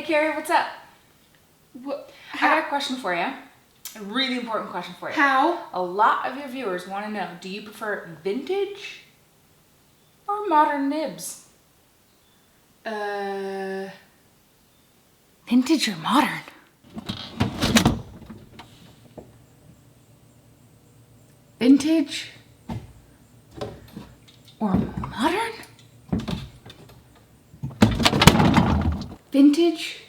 Carrie, what's up? I got a question for you. A really important question for you. How? A lot of your viewers want to know, do you prefer vintage or modern nibs? Vintage or modern? Vintage or modern? Vintage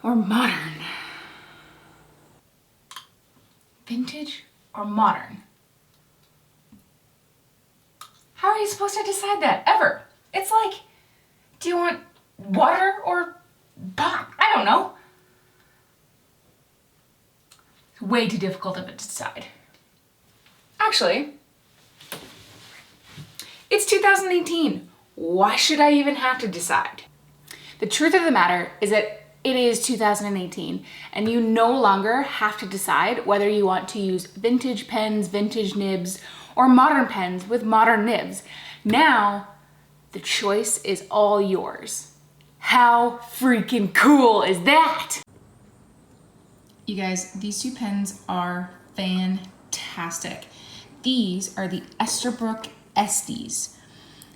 or modern? Vintage or modern? How are you supposed to decide that ever? It's like, do you want water or pop? I don't know. It's way too difficult of it to decide. Actually, it's 2018. Why should I even have to decide? The truth of the matter is that it is 2018 and you no longer have to decide whether you want to use vintage pens, vintage nibs, or modern pens with modern nibs. Now, the choice is all yours. How freaking cool is that? You guys, these two pens are fantastic. These are the Esterbrook Esties.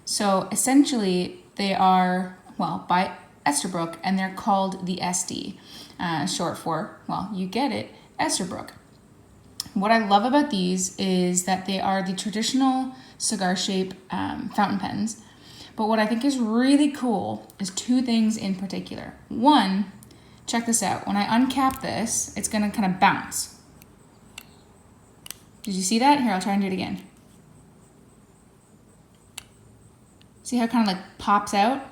So essentially they are, well, by Esterbrook, and they're called the Estie, short for, well, you get it, Esterbrook. What I love about these is that they are the traditional cigar shape fountain pens. But what I think is really cool is two things in particular. One, check this out. When I uncap this, it's gonna kind of bounce. Did you see that? Here, I'll try and do it again. See how it kind of like pops out?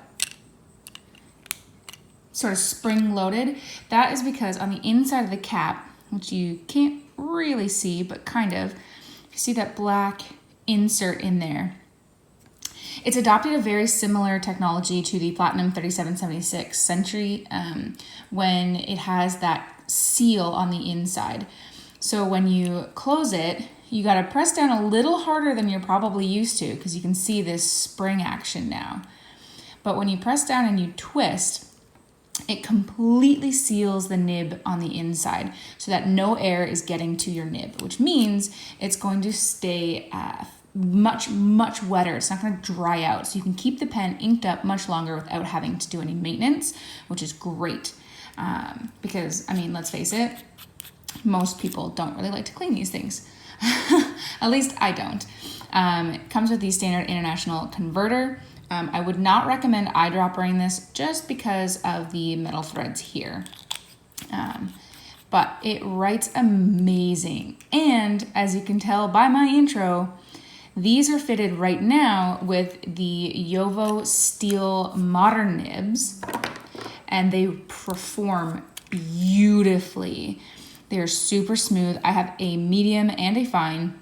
Sort of spring loaded. That is because on the inside of the cap, which you can't really see, but kind of, you see that black insert in there. It's adopted a very similar technology to the Platinum 3776 Century when it has that seal on the inside. So when you close it, you gotta press down a little harder than you're probably used to because you can see this spring action now. But when you press down and you twist, it completely seals the nib on the inside so that no air is getting to your nib, which means it's going to stay much wetter. It's not going to dry out. So you can keep the pen inked up much longer without having to do any maintenance, which is great. Because, I mean, let's face it, most people don't really like to clean these things. At least I don't. It comes with the standard international converter. I would not recommend eyedroppering this just because of the metal threads here. But it writes amazing. And as you can tell by my intro, these are fitted right now with the Jovo steel modern nibs, and they perform beautifully. They're super smooth. I have a medium and a fine.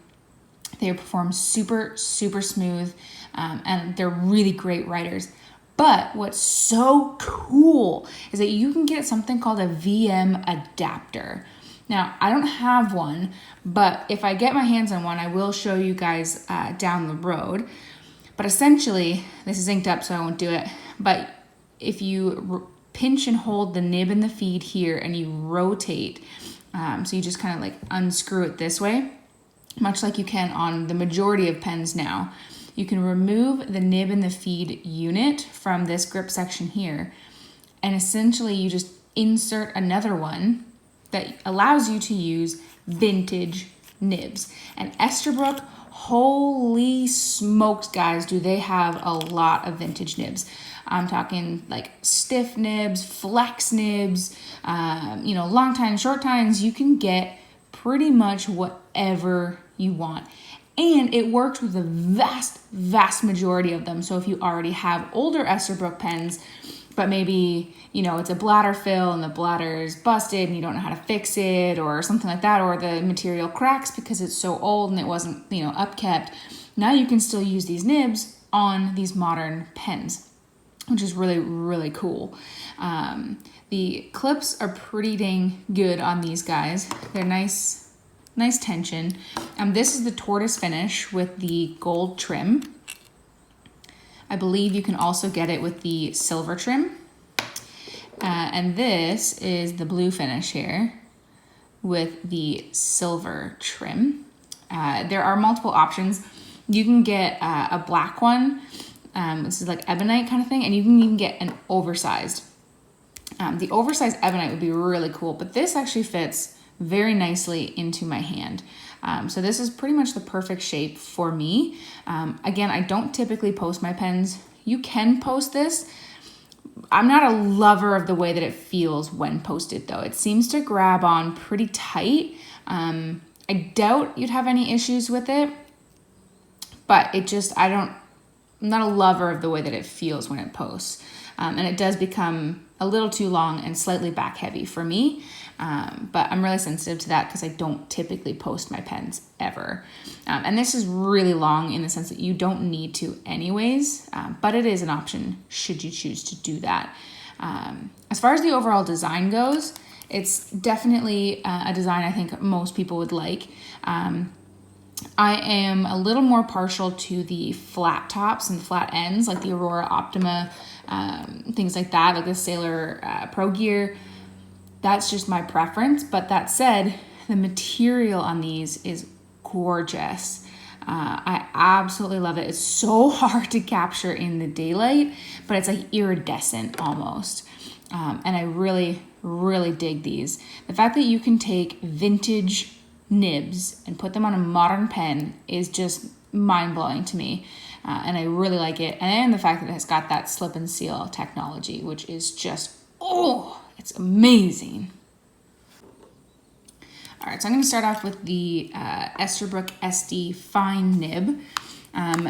They perform super smooth, and they're really great writers. But what's so cool is that you can get something called a VM adapter. Now, I don't have one, but if I get my hands on one, I will show you guys down the road. But essentially, this is inked up, so I won't do it. But if you pinch and hold the nib and the feed here and you rotate, so you just kind of like unscrew it this way, much like you can on the majority of pens now, you can remove the nib and the feed unit from this grip section here, and essentially you just insert another one that allows you to use vintage nibs. And Esterbrook, holy smokes, guys, do they have a lot of vintage nibs. I'm talking like stiff nibs, flex nibs, long tines, short tines. You can get pretty much whatever you want. And it works with the vast majority of them. So if you already have older Esterbrook pens, but maybe, it's a bladder fill and the bladder is busted and you don't know how to fix it or something like that, or the material cracks because it's so old and it wasn't, upkept. Now you can still use these nibs on these modern pens, which is really cool. The clips are pretty dang good on these guys. They're nice tension. This is the tortoise finish with the gold trim. I believe you can also get it with the silver trim. And this is the blue finish here with the silver trim. There are multiple options. You can get a black one. This is like ebonite kind of thing, and you can even get an oversized. The oversized ebonite would be really cool, but this actually fits very nicely into my hand. So this is pretty much the perfect shape for me. Again, I don't typically post my pens. You can post this. I'm not a lover of the way that it feels when posted though. It seems to grab on pretty tight. I doubt you'd have any issues with it, but I'm not a lover of the way that it feels when it posts. And it does become a little too long and slightly back heavy for me. But I'm really sensitive to that because I don't typically post my pens ever. And this is really long in the sense that you don't need to anyways, but it is an option should you choose to do that. As far as the overall design goes, it's definitely a design I think most people would like. I am a little more partial to the flat tops and flat ends, like the Aurora Optima, things like that, like the Sailor Pro Gear. That's just my preference. But that said, the material on these is gorgeous. I absolutely love it. It's so hard to capture in the daylight, but it's like iridescent almost. And I really, really dig these. The fact that you can take vintage nibs and put them on a modern pen is just mind-blowing to me. And I really like it. And the fact that it's got that slip and seal technology, which is just, it's amazing. All right, so I'm going to start off with the Esterbrook Estie Fine Nib.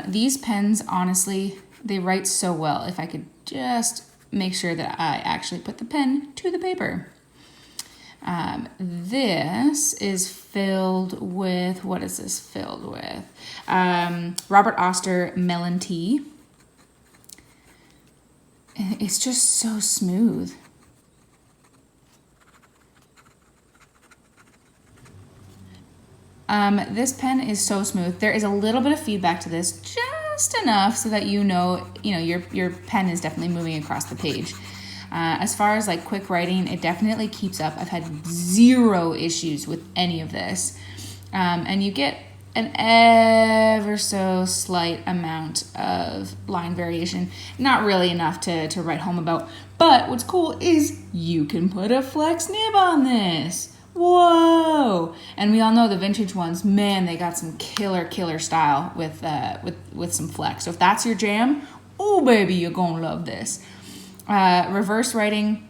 These pens, honestly, they write so well. If I could just make sure that I actually put the pen to the paper. This is filled with, what is this filled with? Robert Oster Melon Tea. It's just so smooth. This pen is so smooth. There is a little bit of feedback to this, just enough so that you know your pen is definitely moving across the page. As far as like quick writing, it definitely keeps up. I've had zero issues with any of this. And you get an ever so slight amount of line variation. Not really enough to write home about. But what's cool is you can put a flex nib on this. Whoa! And we all know the vintage ones, man, they got some killer style with some flex. So if that's your jam, oh baby, you're gonna love this. Reverse writing,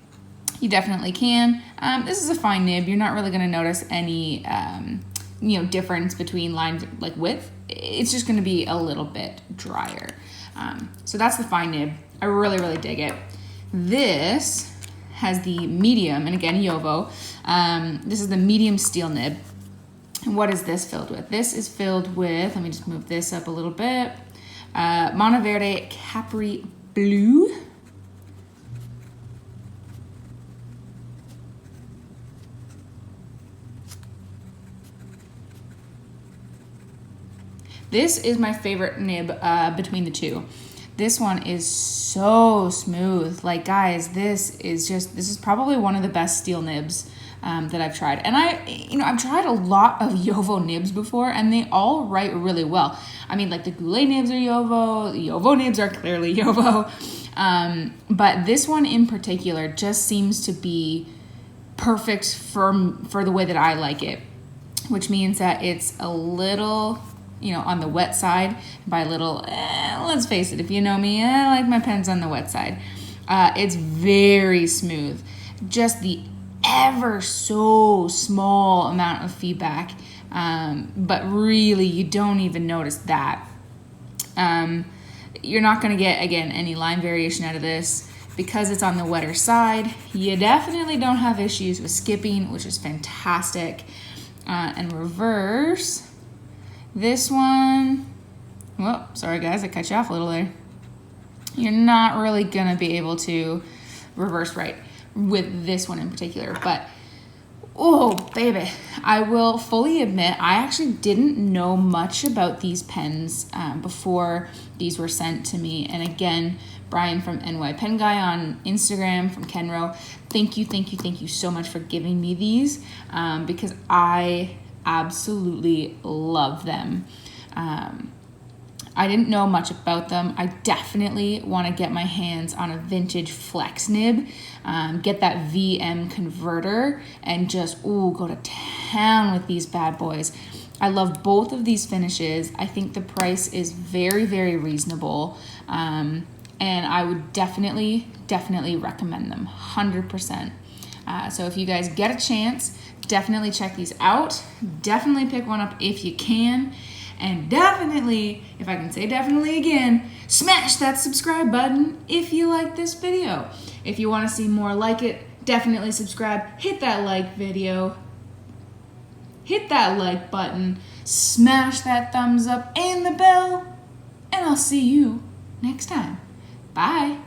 you definitely can. This is a fine nib. You're not really going to notice any, difference between lines like width. It's just going to be a little bit drier. So that's the fine nib. I really, really dig it. This has the medium, and again, Jovo. This is the medium steel nib. And what is this filled with? This is filled with, let me just move this up a little bit. Monteverde Capri Blue. This is my favorite nib between the two. This one is so smooth. Like guys, this is probably one of the best steel nibs that I've tried. And I've tried a lot of Jovo nibs before and they all write really well. I mean, like the Goulet nibs are Jovo, the Jovo nibs are clearly Jovo. But this one in particular just seems to be perfect for the way that I like it, which means that it's a little, on the wet side. By little, let's face it, if you know me, I like my pens on the wet side. It's very smooth. Just the ever so small amount of feedback, but really you don't even notice that. You're not going to get, again, any line variation out of this. Because it's on the wetter side, you definitely don't have issues with skipping, which is fantastic. And reverse, this one, well, sorry guys, I cut you off a little there. You're not really gonna be able to reverse write with this one in particular, but oh baby, I will fully admit I actually didn't know much about these pens before these were sent to me. And again, Brian from NY Pen Guy on Instagram, from Kenro. Thank you so much for giving me these because I absolutely love them. I didn't know much about them. I definitely want to get my hands on a vintage flex nib, get that VM converter, and just, go to town with these bad boys. I love both of these finishes. I think the price is very, very reasonable. And I would definitely recommend them, 100%. So if you guys get a chance, definitely check these out. Definitely pick one up if you can. And definitely, if I can say definitely again, smash that subscribe button if you like this video. If you want to see more like it, definitely subscribe. Hit that like video. Hit that like button. Smash that thumbs up and the bell. And I'll see you next time. Bye.